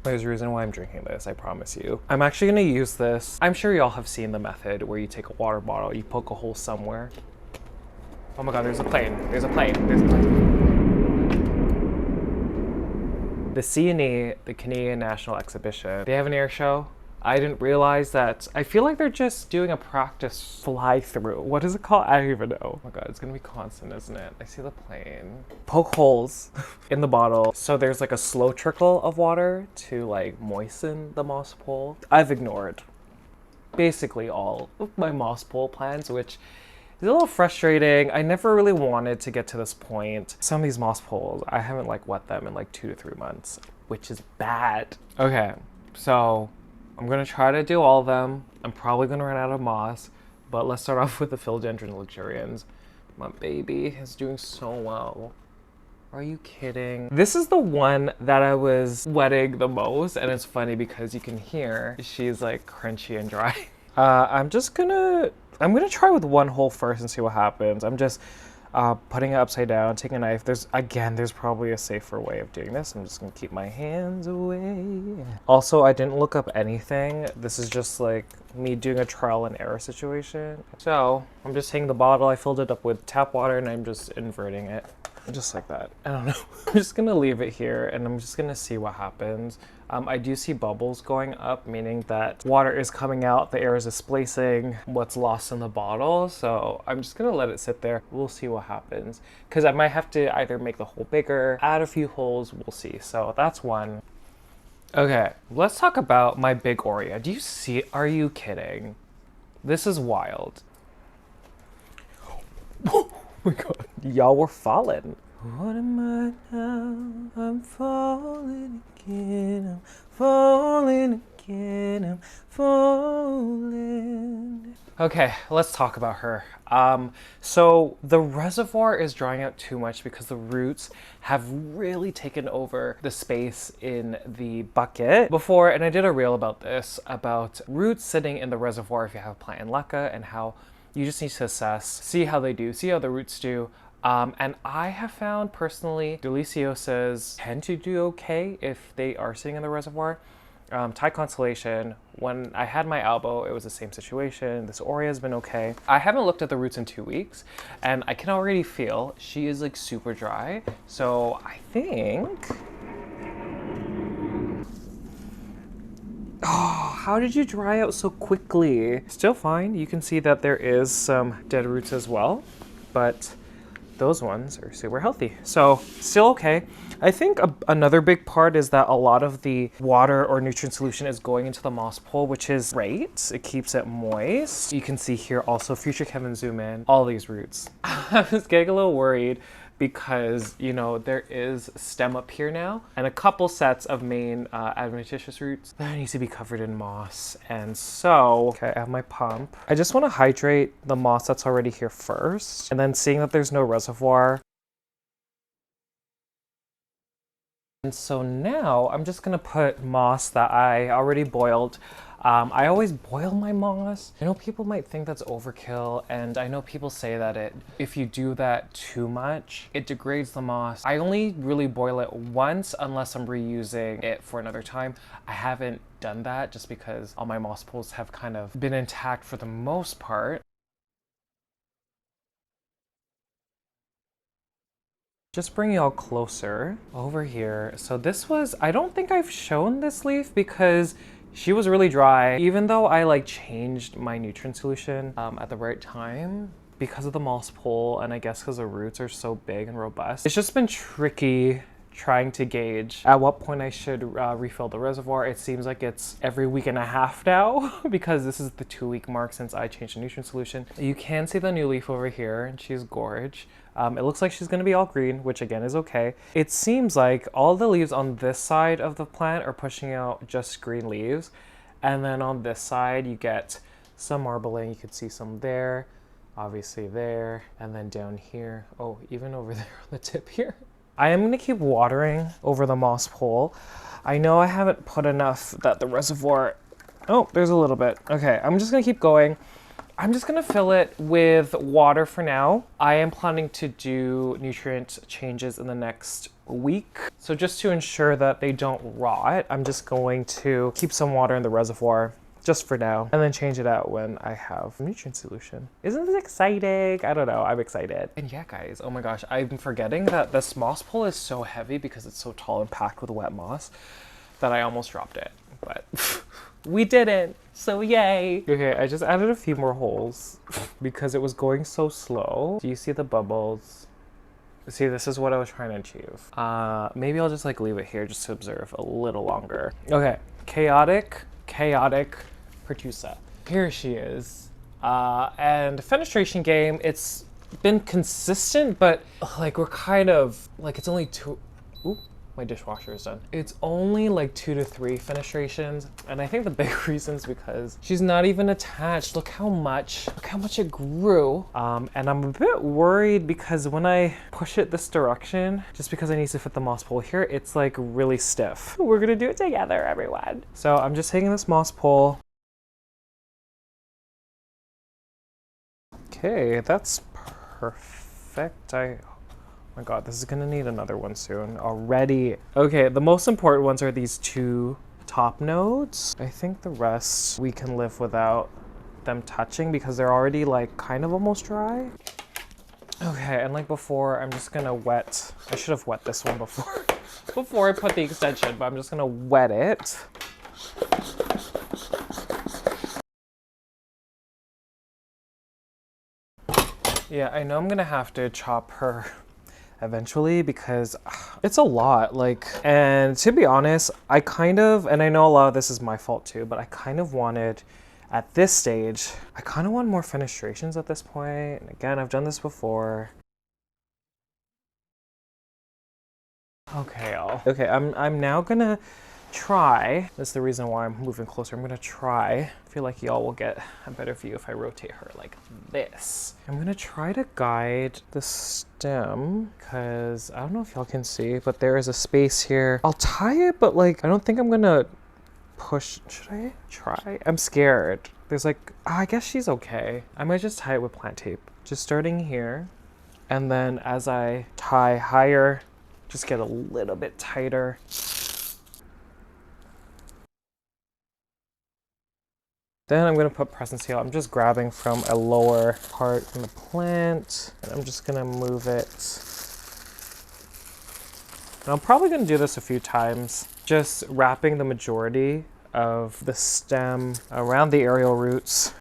There's a reason why I'm drinking this, I promise you. I'm actually gonna use this. I'm sure y'all have seen the method where you take a water bottle, you poke a hole somewhere. Oh my God, there's a plane. There's a plane. There's a plane. The CNE, the Canadian National Exhibition, they have an air show. I didn't realize that. I feel like they're just doing a practice fly through. What is it called? I don't even know. Oh my God, it's gonna be constant, isn't it? I see the plane. Poke holes in the bottle. So there's like a slow trickle of water to like moisten the moss pole. I've ignored basically all of my moss pole plants, which is a little frustrating. I never really wanted to get to this point. Some of these moss poles, I haven't like wet them in like 2 to 3 months, which is bad. Okay, so I'm gonna try to do all of them. I'm probably gonna run out of moss, but let's start off with the Philodendron Luxurians. My baby is doing so well. Are you kidding? This is the one that I was wetting the most, and it's funny because you can hear she's like crunchy and dry. I'm gonna try with one hole first and see what happens. I'm just putting it upside down, taking a knife. There's probably a safer way of doing this. I'm just gonna keep my hands away. Also, I didn't look up anything. This is just like me doing a trial and error situation. So I'm just taking the bottle, I filled it up with tap water, and I'm just inverting it. Just like that. I don't know. I'm just gonna leave it here and I'm just gonna see what happens. I do see bubbles going up, meaning that water is coming out, the air is displacing what's lost in the bottle. So I'm just gonna let it sit there. We'll see what happens. Because I might have to either make the hole bigger, add a few holes, we'll see. So that's one. Okay, let's talk about my big Aurea. Do you see, are you kidding? This is wild. Oh my God, y'all were falling. What am I now? I'm falling again. I'm falling again. I'm falling. Okay, let's talk about her. So the reservoir is drying out too much because the roots have really taken over the space in the bucket before, and I did a reel about this, about roots sitting in the reservoir if you have a plant in leca, and how you just need to assess, see how they do, see how the roots do. And I have found personally, Deliciosas tend to do okay if they are sitting in the reservoir. Thai Constellation, when I had my elbow, it was the same situation. This Aurea has been okay. I haven't looked at the roots in 2 weeks, and I can already feel she is like super dry. So I think... Oh, how did you dry out so quickly? Still fine. You can see that there is some dead roots as well, but those ones are super healthy. So still okay. I think another big part is that a lot of the water or nutrient solution is going into the moss pole, which is great. It keeps it moist. You can see here also, future Kevin zoom in, all these roots. I was getting a little worried because, you know, there is stem up here now and a couple sets of main adventitious roots that needs to be covered in moss. And so, okay, I have my pump. I just want to hydrate the moss that's already here first. And then seeing that there's no reservoir. And so now I'm just gonna put moss that I already boiled. I always boil my moss. I know people might think that's overkill, and I know people say that if you do that too much, it degrades the moss. I only really boil it once unless I'm reusing it for another time. I haven't done that just because all my moss poles have kind of been intact for the most part. Just bring y'all closer over here. So this was, I don't think I've shown this leaf because she was really dry. Even though I like changed my nutrient solution at the right time because of the moss pole, and I guess because the roots are so big and robust. It's just been tricky trying to gauge at what point I should refill the reservoir. It seems like it's every week and a half now because this is the 2-week mark since I changed the nutrient solution. You can see the new leaf over here, and she's gorge. It looks like she's gonna be all green, which again is okay. It seems like all the leaves on this side of the plant are pushing out just green leaves. And then on this side, you get some marbling. You could see some there, obviously there, and then down here. Oh, even over there on the tip here. I am gonna keep watering over the moss pole. I know I haven't put enough that the reservoir, oh, there's a little bit. Okay, I'm just gonna keep going. I'm just gonna fill it with water for now. I am planning to do nutrient changes in the next week. So just to ensure that they don't rot, I'm just going to keep some water in the reservoir just for now, and then change it out when I have nutrient solution. Isn't this exciting? I don't know, I'm excited. And yeah, guys, oh my gosh, I'm forgetting that this moss pole is so heavy because it's so tall and packed with wet moss that I almost dropped it, but we didn't, so yay. Okay, I just added a few more holes because it was going so slow. Do you see the bubbles? See, this is what I was trying to achieve. Maybe I'll just like leave it here just to observe a little longer. Okay, chaotic Pertusa. Here she is. And fenestration game, it's been consistent, but like we're kind of, like it's only two, ooh, my dishwasher is done. It's only like 2 to 3 fenestrations. And I think the big reason is because she's not even attached. Look how much it grew. And I'm a bit worried because when I push it this direction, just because I need to fit the moss pole here, it's like really stiff. We're gonna do it together, everyone. So I'm just taking this moss pole. Okay, that's perfect. Oh my god, this is gonna need another one soon already. Okay, the most important ones are these 2 top nodes. I think the rest we can live without them touching because they're already like kind of almost dry. Okay, and like before, I'm just gonna wet. I should have wet this one before I put the extension, but I'm just gonna wet it. Yeah, I know I'm gonna have to chop her eventually because it's a lot, like, and to be honest, I kind of, and I know a lot of this is my fault too, but I kind of wanted, at this stage, I kind of want more fenestrations at this point. And again, I've done this before. Okay, okay, I'm now gonna try, that's the reason why I'm moving closer, I'm gonna try, I feel like y'all will get a better view if I rotate her like this. I'm gonna try to guide the stem, because I don't know if y'all can see, but there is a space here. I'll tie it, but like, I don't think I'm gonna push, should I try? I'm scared. There's like, I guess she's okay. I might just tie it with plant tape. Just starting here, and then as I tie higher, just get a little bit tighter. Then I'm gonna put press and seal. I'm just grabbing from a lower part in the plant, and I'm just gonna move it. And I'm probably gonna do this a few times, just wrapping the majority of the stem around the aerial roots.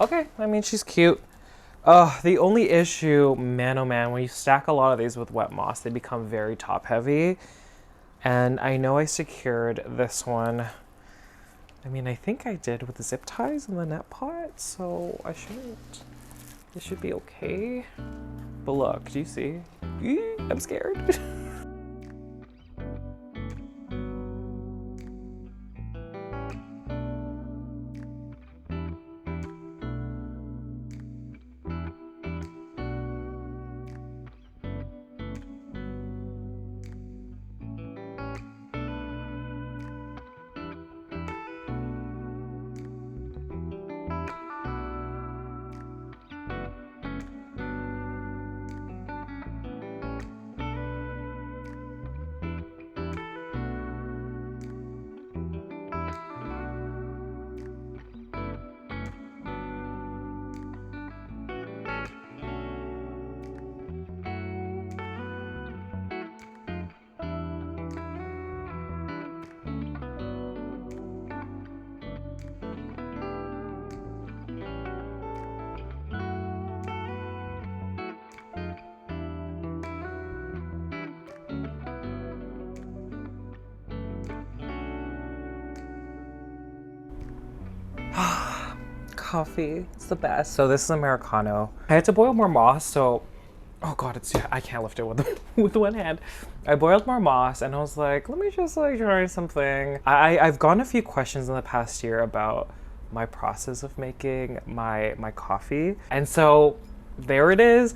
Okay, I mean, she's cute. The only issue, man oh man, when you stack a lot of these with wet moss, they become very top heavy. And I know I secured this one. I mean, I think I did with the zip ties in the net pot, so I shouldn't, it should be okay. But look, do you see? I'm scared. Coffee, it's the best. So this is Americano. I had to boil more moss, so, oh god, I can't lift it with, with one hand. I boiled more moss and I was like, let me just like try something. I've gotten a few questions in the past year about my process of making my coffee. And so there it is.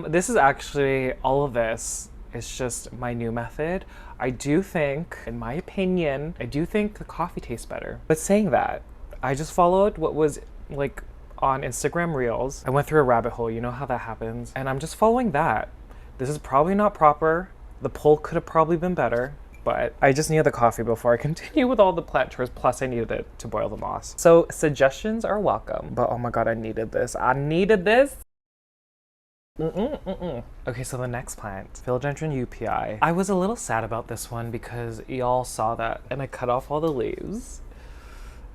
This is actually, all of this It's just my new method. I do think, in my opinion, I do think the coffee tastes better. But saying that, I just followed what was like on Instagram Reels. I went through a rabbit hole, you know how that happens. And I'm just following that. This is probably not proper. The poll could have probably been better, but I just needed the coffee before I continue with all the plant chores, plus I needed it to boil the moss. So suggestions are welcome, but oh my God, I needed this. I needed this. Okay, so the next plant, Philodendron Upi. I was a little sad about this one because y'all saw that and I cut off all the leaves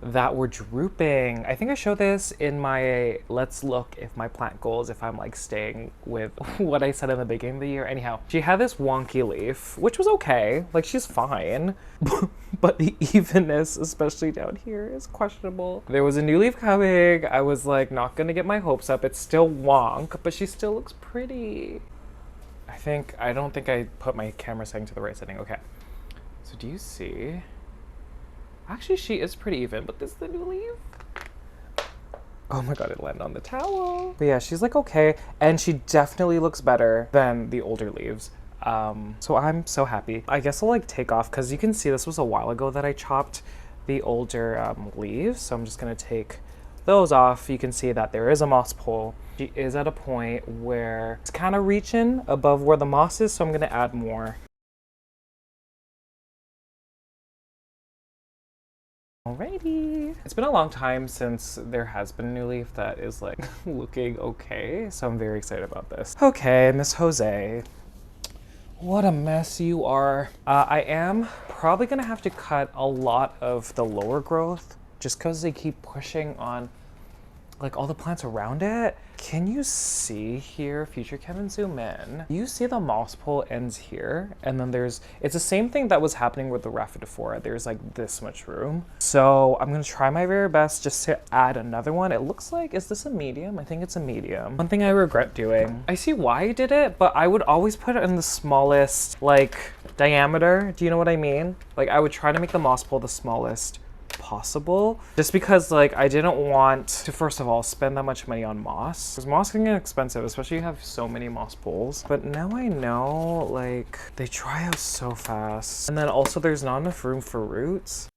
that were drooping. I think I showed this in my let's look if my plant goals, if I'm like staying with what I said in the beginning of the year. Anyhow, she had this wonky leaf, which was okay. Like she's fine, but the evenness, especially down here, is questionable. There was a new leaf coming. I was like not gonna get my hopes up. It's still wonk, but she still looks pretty. I don't think I put my camera setting to the right setting. Okay, so do you see? Actually, she is pretty even, but this is the new leaf. Oh my God, it landed on the towel. But yeah, she's like okay, and she definitely looks better than the older leaves. So I'm so happy. I guess I'll like take off, because you can see this was a while ago that I chopped the older leaves. So I'm just gonna take those off. You can see that there is a moss pole. She is at a point where it's kind of reaching above where the moss is, so I'm gonna add more. Alrighty. It's been a long time since there has been a new leaf that is like looking okay, so I'm very excited about this. Okay, Miss Jose. What a mess you are. I am probably gonna have to cut a lot of the lower growth just because they keep pushing on like all the plants around it. Can you see here, future Kevin, zoom in? You see the moss pole ends here, and then it's the same thing that was happening with the Rhaphidophora. There's like this much room. So I'm gonna try my very best just to add another one. It looks like, is this a medium? I think it's a medium. One thing I regret doing, I see why I did it, but I would always put it in the smallest like diameter. Do you know what I mean? Like I would try to make the moss pole the smallest possible, just because like I didn't want to first of all spend that much money on moss, because moss can get expensive, especially if you have so many moss poles. But now I know like they dry out so fast, and then also there's not enough room for roots.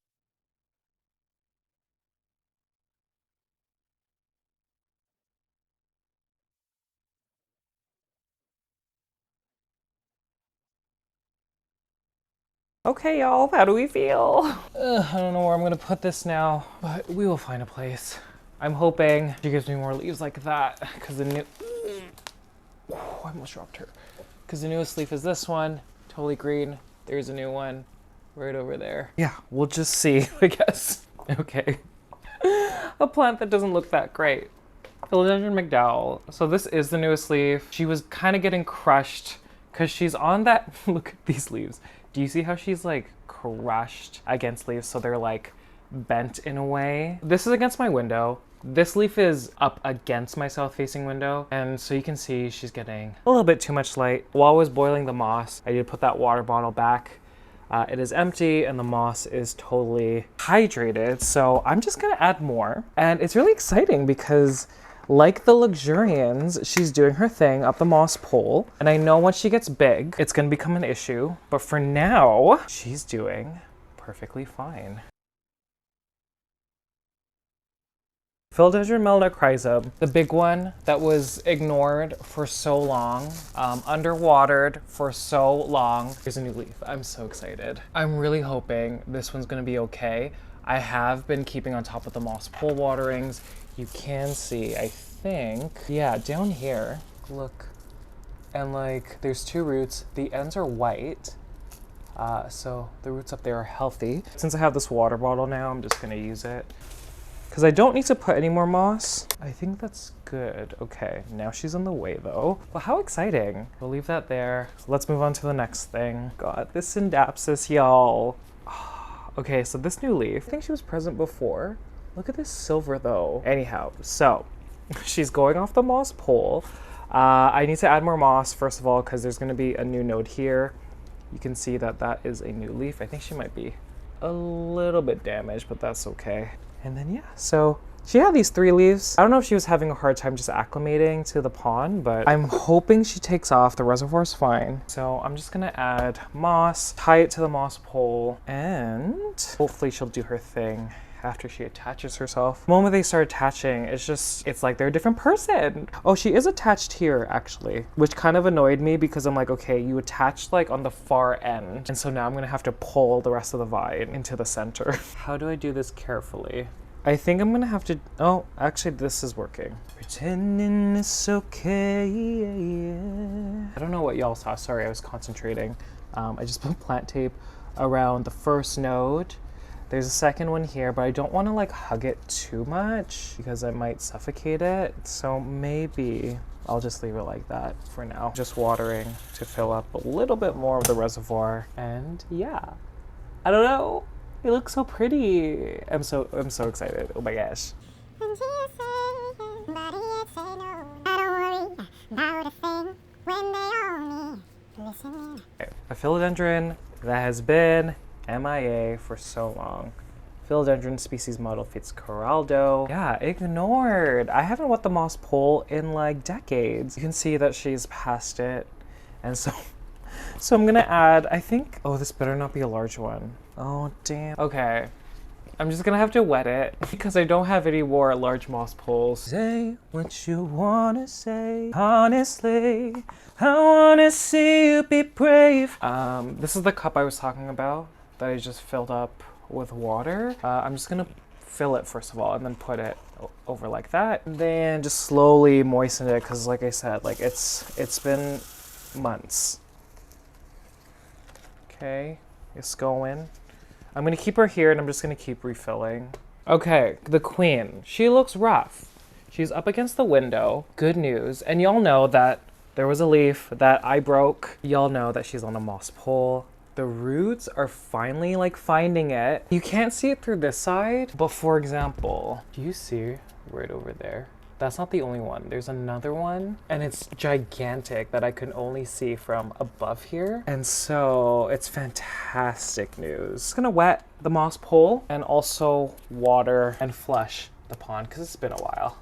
Okay, y'all, how do we feel? I don't know where I'm gonna put this now, but we will find a place. I'm hoping she gives me more leaves like that, because the new... Oh, I almost dropped her. Because the newest leaf is this one, totally green. There's a new one right over there. Yeah, we'll just see, I guess. Okay. A plant that doesn't look that great. Philodendron McDowell. So this is the newest leaf. She was kind of getting crushed because she's on that... Look at these leaves. Do you see how she's like crushed against leaves, so they're like bent in a way? This is against my window. This leaf is up against my south-facing window, and so you can see she's getting a little bit too much light. While I was boiling the moss, I did put that water bottle back. It is empty and the moss is totally hydrated, so I'm just gonna add more. And it's really exciting because like the Luxurians, she's doing her thing up the moss pole. And I know once she gets big, it's gonna become an issue. But for now, she's doing perfectly fine. Philodendron Melanochrysum, the big one that was ignored for so long, underwatered for so long. Here's a new leaf. I'm so excited. I'm really hoping this one's gonna be okay. I have been keeping on top of the moss pole waterings. You can see, I think, yeah, down here, look, and like there's two roots. The ends are white, so the roots up there are healthy. Since I have this water bottle now, I'm just gonna use it because I don't need to put any more moss. I think that's good. Okay, now she's in the way though. Well, how exciting. We'll leave that there. So let's move on to the next thing. God, this Synapses, y'all. Okay, so this new leaf, I think she was present before. Look at this silver though. Anyhow, so she's going off the moss pole. I need to add more moss, first of all, because there's gonna be a new node here. You can see that that is a new leaf. I think she might be a little bit damaged, but that's okay. And then yeah, so She had these 3 leaves. I don't know if she was having a hard time just acclimating to the pond, but I'm hoping she takes off. The reservoir's fine. So I'm just gonna add moss, tie it to the moss pole, and hopefully she'll do her thing after she attaches herself. The moment they start attaching, it's like they're a different person. Oh, she is attached here actually, which kind of annoyed me because I'm like, okay, you attached like on the far end. And so now I'm gonna have to pull the rest of the vine into the center. How do I do this carefully? I think I'm gonna have to, oh, actually this is working. Pretending it's okay. I don't know what y'all saw, sorry, I was concentrating. I just put plant tape around the first node. There's a second one here, but I don't want to like hug it too much because I might suffocate it. So maybe I'll just leave it like that for now. Just watering to fill up a little bit more of the reservoir. And yeah, I don't know. It looks so pretty. I'm so excited. Oh my gosh. Okay, a philodendron that has been MIA for so long. Philodendron species model fits Coraldo. Yeah, ignored. I haven't wet the moss pole in like decades. You can see that she's past it. And so I'm gonna add, I think, oh, this better not be a large one. Oh, damn. Okay, I'm just gonna have to wet it because I don't have any more large moss poles. Say what you wanna say, honestly. I wanna see you be brave. This is the cup I was talking about that I just filled up with water. I'm just gonna fill it first of all and then put it over like that. And then just slowly moisten it because like I said, like it's been months. Okay, it's going. I'm gonna keep her here and I'm just gonna keep refilling. Okay, the queen. She looks rough. She's up against the window. Good news. And y'all know that there was a leaf that I broke. Y'all know that she's on a moss pole. The roots are finally like finding it. You can't see it through this side, but for example, do you see right over there? That's not the only one. There's another one and it's gigantic that I can only see from above here. And so it's fantastic news. Just gonna wet the moss pole and also water and flush the pond because it's been a while.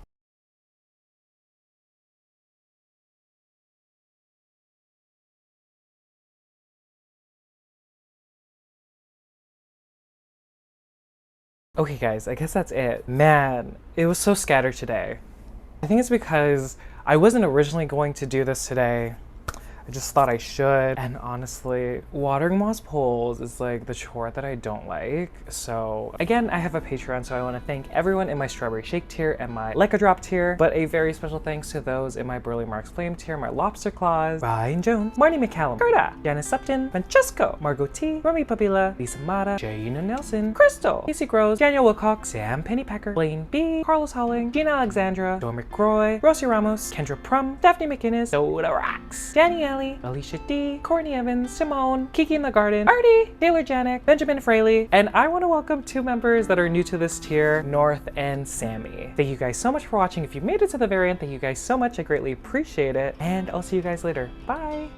Okay guys, I guess that's it. Man, it was so scattered today. I think it's because I wasn't originally going to do this today. I just thought I should. And honestly, watering moss poles is like the chore that I don't like. So again, I have a Patreon, so I want to thank everyone in my Strawberry Shake tier and my Like a Drop tier, but a very special thanks to those in my Burly Marks Flame tier, my Lobster Claws, Ryan Jones, Marnie McCallum, Gerda, Janice Upton, Francesco, Margot T, Romy Papila, Lisa Mata, Jaina Nelson, Crystal, Casey Groves, Daniel Wilcox, Sam Pennypacker, Blaine B, Carlos Howling, Gina Alexandra, Joe McCroy, Rosie Ramos, Kendra Prum, Daphne McInnes, Soda Rocks, Danny Alicia D, Courtney Evans, Simone, Kiki in the Garden, Artie, Taylor Janik, Benjamin Fraley, and I want to welcome 2 members that are new to this tier, North and Sammy. Thank you guys so much for watching. If you made it to the very end, thank you guys so much. I greatly appreciate it, and I'll see you guys later. Bye!